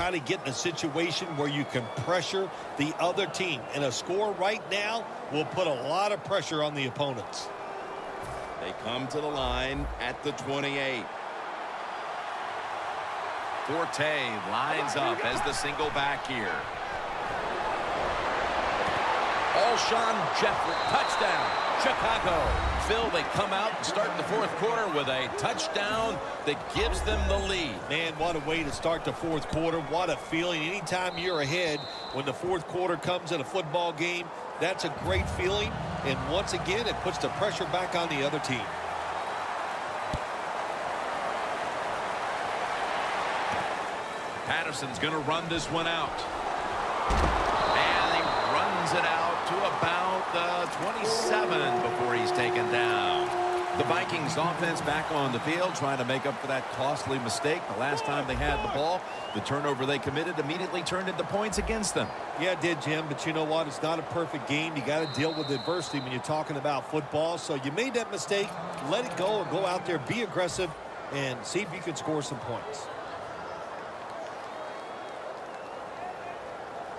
try to get in a situation where you can pressure the other team. And a score right now will put a lot of pressure on the opponents. They come to the line at the 28. Forte lines up as the single back here. Alshon Jeffrey, touchdown, Chicago. Phil, they come out and start the fourth quarter with a touchdown that gives them the lead. Man, what a way to start the fourth quarter. What a feeling. Anytime you're ahead when the fourth quarter comes in a football game, that's a great feeling. And once again, it puts the pressure back on the other team. Patterson's going to run this one out. And he runs it out to about the 27 before he's taken down. The Vikings offense back on the field trying to make up for that costly mistake. The last time they had the ball, the turnover they committed immediately turned into points against them. Yeah, it did, Jim, but you know what? It's not a perfect game. You got to deal with adversity when you're talking about football. So you made that mistake, let it go, and go out there, be aggressive, and see if you can score some points.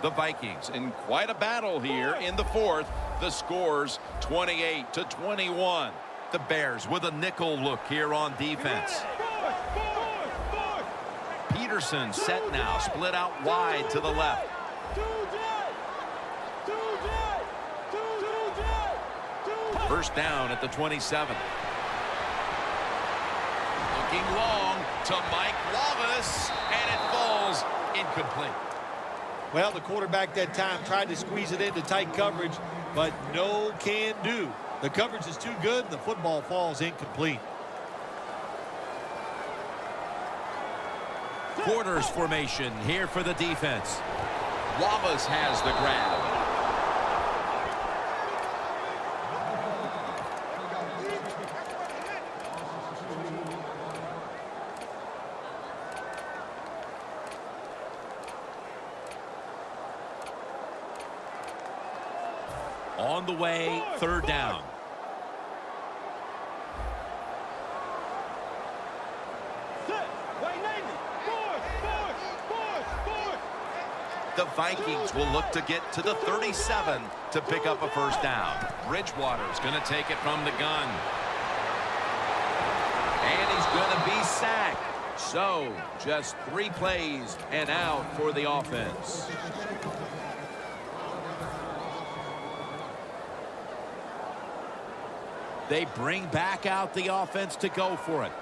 The Vikings in quite a battle here in the fourth. The score's 28-21. The Bears with a nickel look here on defense. Peterson set now, split out wide to the left. First down at the 27. Looking long to Mike Wallace, and it falls incomplete. Well, the quarterback that time tried to squeeze it into tight coverage, but no can do. The coverage is too good, and the football falls incomplete. Quarters formation here for the defense. Wallace has the grab. On the way, third down. The Vikings will look to get to the 37 to pick up a first down. Bridgewater's going to take it from the gun. And he's going to be sacked. So, just 3 plays and out for the offense. They bring back out the offense to go for it.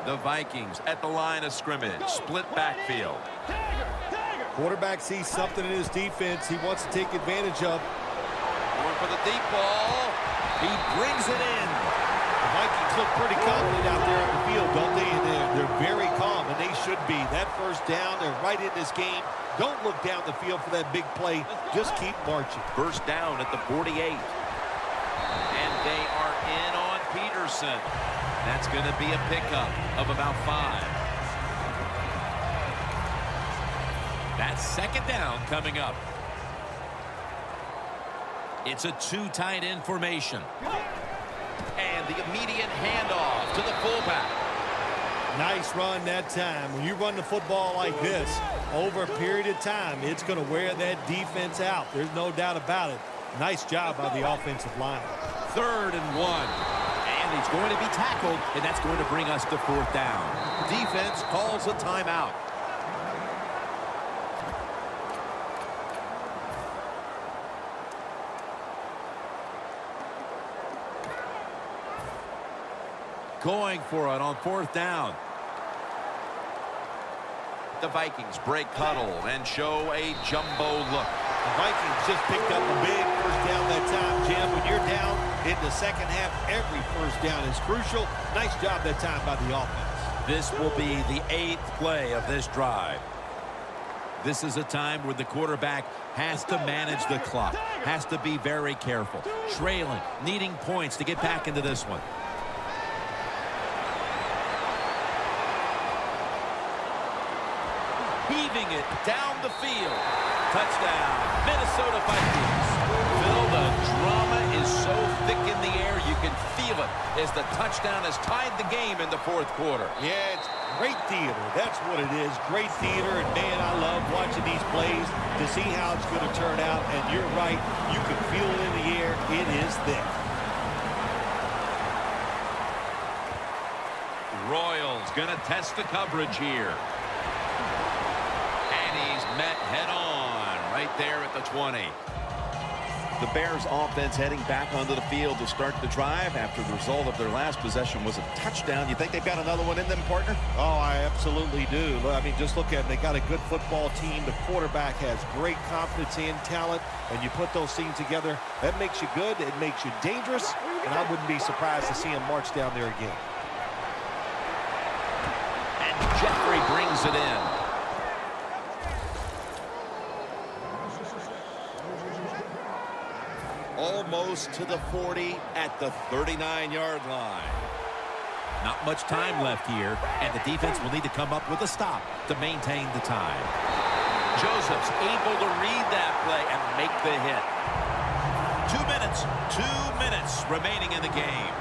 The Vikings at the line of scrimmage. Split backfield. Quarterback sees something in his defense he wants to take advantage of. Going for the deep ball. He brings it in. The Vikings look pretty confident out there on the field, don't they? And they're very calm, and they should be. That first down, they're right in this game. Don't look down the field for that big play. Just keep marching. First down at the 48. And they are in on Peterson. That's going to be a pickup of about 5. That's second down coming up. It's a 2 tight end formation. And the immediate handoff to the fullback. Nice run that time. When you run the football like this, over a period of time, it's going to wear that defense out. There's no doubt about it. Nice job by the offensive line. 3rd and 1. And he's going to be tackled, and that's going to bring us to 4th down. Defense calls a timeout. Going for it on 4th down. The Vikings break huddle and show a jumbo look. The Vikings just picked up a big first down that time, Jim. When you're down in the second half, every first down is crucial. Nice job that time by the offense. This will be the 8th play of this drive. This is a time where the quarterback has to manage the clock, has to be very careful, trailing, needing points to get back into this one. Heaving it down the field. Touchdown, Minnesota Vikings. Phil, the drama is so thick in the air, you can feel it as the touchdown has tied the game in the 4th quarter. Yeah, it's Great theater. That's what it is. Great theater. And, man, I love watching these plays to see how it's going to turn out. And you're right. You can feel it in the air. It is thick. Royals going to test the coverage here. And he's met head-on right there at the 20. The Bears offense heading back onto the field to start the drive after the result of their last possession was a touchdown. You think they've got another one in them, partner? Oh, I absolutely do. I mean, just look at it. They got a good football team. The quarterback has great confidence and talent, and you put those things together, that makes you good. It makes you dangerous, and I wouldn't be surprised to see him march down there again. And Jeffrey brings it in. Almost to the 40 at the 39-yard line. Not much time left here, and the defense will need to come up with a stop to maintain the time. Joseph's able to read that play and make the hit. 2 minutes remaining in the game.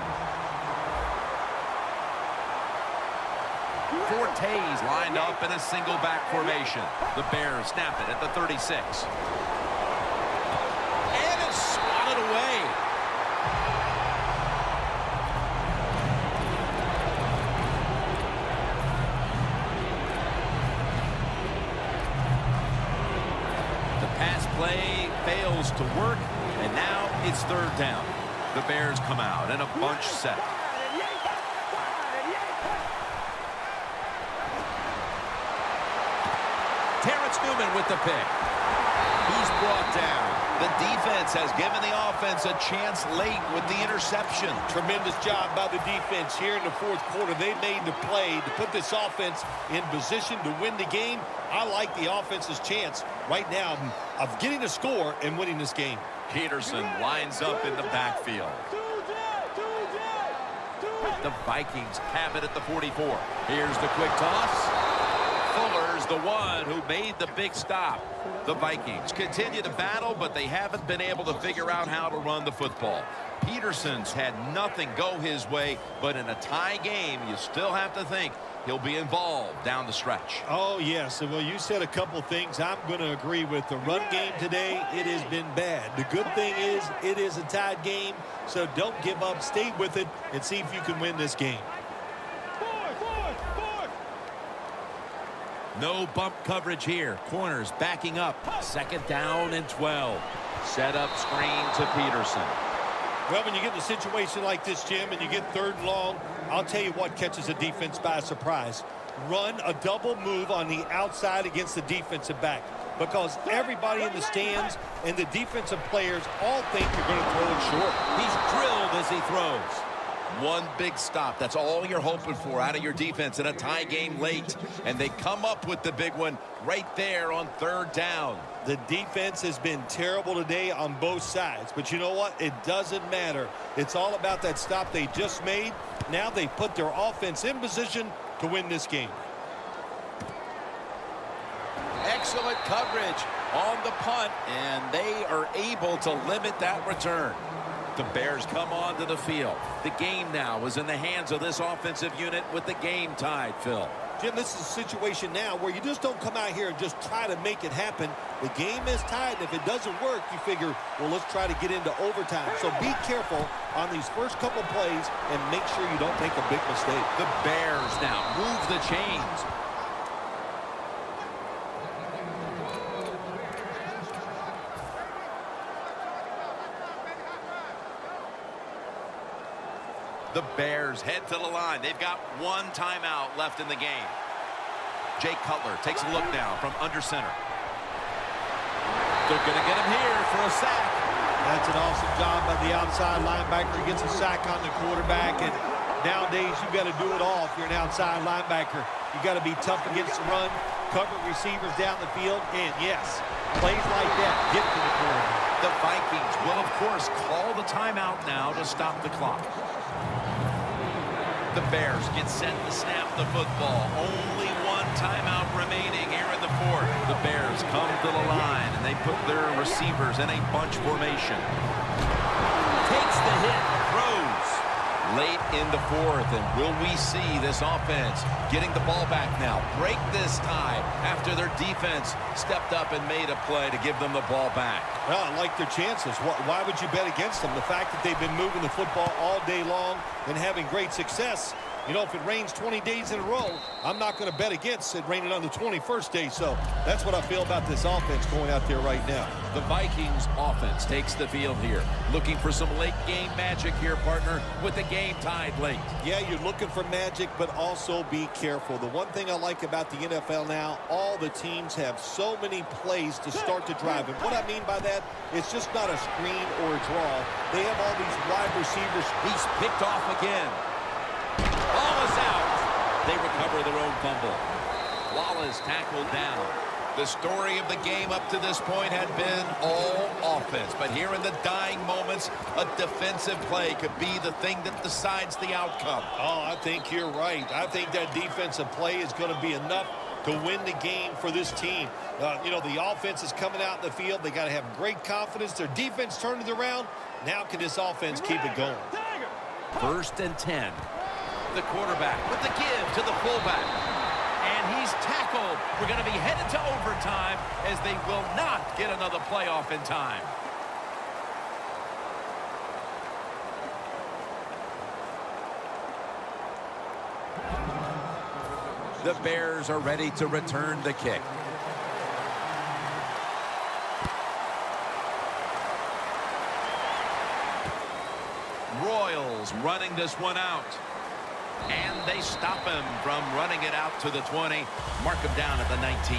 Forte's lined up in a single back formation. The Bears snap it at the 36. Away. The pass play fails to work, and now it's third down. The Bears come out in a bunch set. Terrence Newman with the pick. He's brought down. The defense has given the offense a chance late with the interception. Tremendous job by the defense here in the fourth quarter. They made the play to put this offense in position to win the game. I like the offense's chance right now of getting a score and winning this game. Peterson lines up in the backfield. The Vikings have it at the 44. Here's the quick toss. Fuller's the one who made the big stop. The Vikings continue to battle, but they haven't been able to figure out how to run the football. Peterson's had nothing go his way, but in a tie game, you still have to think he'll be involved down the stretch. Oh, yes. Well, you said a couple things I'm going to agree with. The run game today, it has been bad. The good thing is it is a tied game, so don't give up. Stay with it and see if you can win this game. No bump coverage here. Corners backing up. Second down and 12. Set up screen to Peterson. Well, when you get in a situation like this, Jim, and you get third and long, I'll tell you what catches a defense by surprise. Run a double move on the outside against the defensive back, because everybody in the stands and the defensive players all think you're going to throw it short. He's drilled as he throws. One big stop. That's all you're hoping for out of your defense in a tie game late. And they come up with the big one right there on third down. The defense has been terrible today on both sides. But you know what? It doesn't matter. It's all about that stop they just made. Now they put their offense in position to win this game. Excellent coverage on the punt, and they are able to limit that return. The Bears come onto the field. The game now is in the hands of this offensive unit with the game tied, Phil. Jim, this is a situation now where you just don't come out here and just try to make it happen. The game is tied, and if it doesn't work, you figure, well, let's try to get into overtime. So be careful on these first couple plays and make sure you don't make a big mistake. The Bears now move the chains. The Bears head to the line. They've got one timeout left in the game. Jay Cutler takes a look now from under center. They're going to get him here for a sack. That's an awesome job by the outside linebacker. He gets a sack on the quarterback, and nowadays you've got to do it all if you're an outside linebacker. You've got to be tough against the run, cover receivers down the field, and yes, plays like that get to the quarterback. The Vikings will, of course, call the timeout now to stop the clock. The Bears get set to snap the football. Only one timeout remaining here in the fourth. The Bears come to the line, and they put their receivers in a bunch formation. Takes the hit, throws. Late in the fourth, and will we see this offense getting the ball back now? Break this tie after their defense stepped up and made a play to give them the ball back. Well, I like their chances. Why would you bet against them? The fact that they've been moving the football all day long and having great success. You know, if it rains 20 days in a row, I'm not going to bet against it raining on the 21st day. So that's what I feel about this offense going out there right now. The Vikings offense takes the field here. Looking for some late game magic here, partner, with the game tied late. Yeah, you're looking for magic, but also be careful. The one thing I like about the NFL now, all the teams have so many plays to start the drive. And what I mean by that, it's just not a screen or a draw. They have all these wide receivers. He's picked off again. Ball is out. They recover their own fumble. Wallace tackled down. The story of the game up to this point had been all offense. But here in the dying moments, a defensive play could be the thing that decides the outcome. Oh, I think you're right. I think that defensive play is going to be enough to win the game for this team. You know, the offense is coming out in the field. They got to have great confidence. Their defense turned it around. Now can this offense keep it going? 1st and 10. The quarterback with the give to the fullback. And he's tackled. We're going to be headed to overtime as they will not get another playoff in time. The Bears are ready to return the kick. Royals running this one out. And they stop him from running it out to the 20. Mark him down at the 19.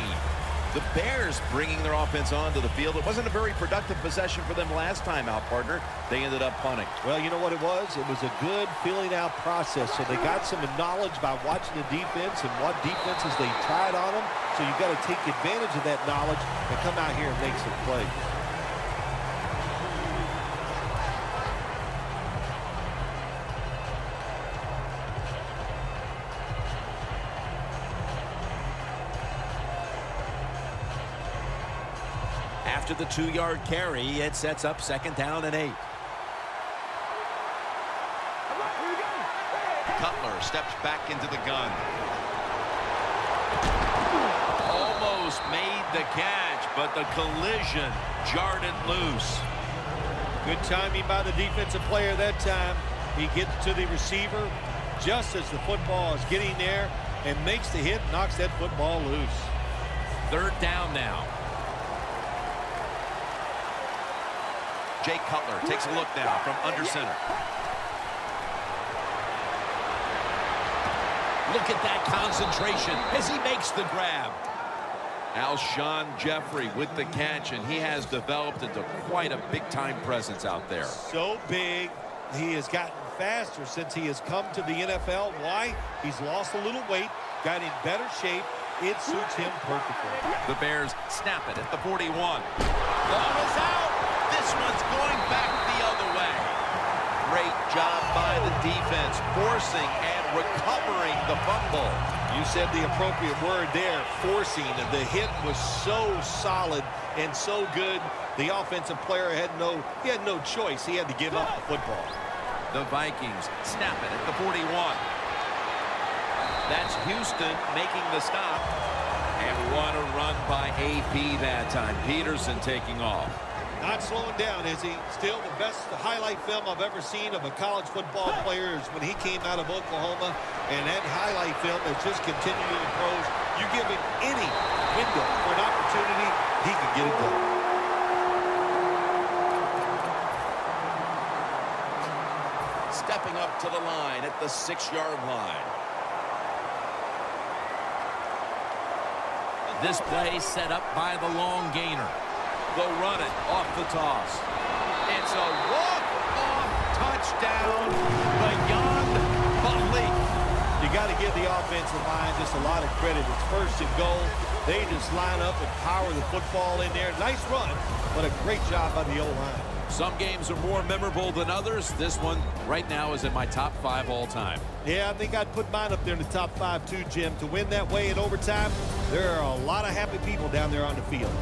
The Bears bringing their offense onto the field. It wasn't a very productive possession for them last time out, partner. They ended up punting. Well, you know what it was? It was a good filling out process. So they got some knowledge by watching the defense and what defenses they tried on them. So you've got to take advantage of that knowledge and come out here and make some plays. After the 2-yard carry, it sets up 2nd down and 8. Cutler steps back into the gun. Almost made the catch, but the collision jarred it loose. Good timing by the defensive player that time. He gets to the receiver just as the football is getting there and makes the hit, knocks that football loose. 3rd down now. Jay Cutler takes a look now from under center. Look at that concentration as he makes the grab. Alshon Jeffrey with the catch, and he has developed into quite a big-time presence out there. So big. He has gotten faster since he has come to the NFL. Why? He's lost a little weight, got in better shape. It suits him perfectly. The Bears snap it at the 41. Ball is out. This one's going back the other way. Great job by the defense, forcing and recovering the fumble. You said the appropriate word there, forcing. The hit was so solid and so good. The offensive player had no choice. He had to give up the football. The Vikings snap it at the 41. That's Houston making the stop. And what a run by AP that time. Peterson taking off. Not slowing down, is he? Still the best highlight film I've ever seen of a college football player is when he came out of Oklahoma, and that highlight film has just continued in the pros. You give him any window for an opportunity, he can get it done. Stepping up to the line at the 6-yard line. This play set up by the long gainer. They'll run it off the toss. It's a walk-off touchdown beyond belief. You got to give the offensive line just a lot of credit. It's 1st and goal. They just line up and power the football in there. Nice run, but a great job by the O-line. Some games are more memorable than others. This one right now is in my top 5 all time. Yeah, I think I'd put mine up there in the top 5 too, Jim. To win that way in overtime, there are a lot of happy people down there on the field.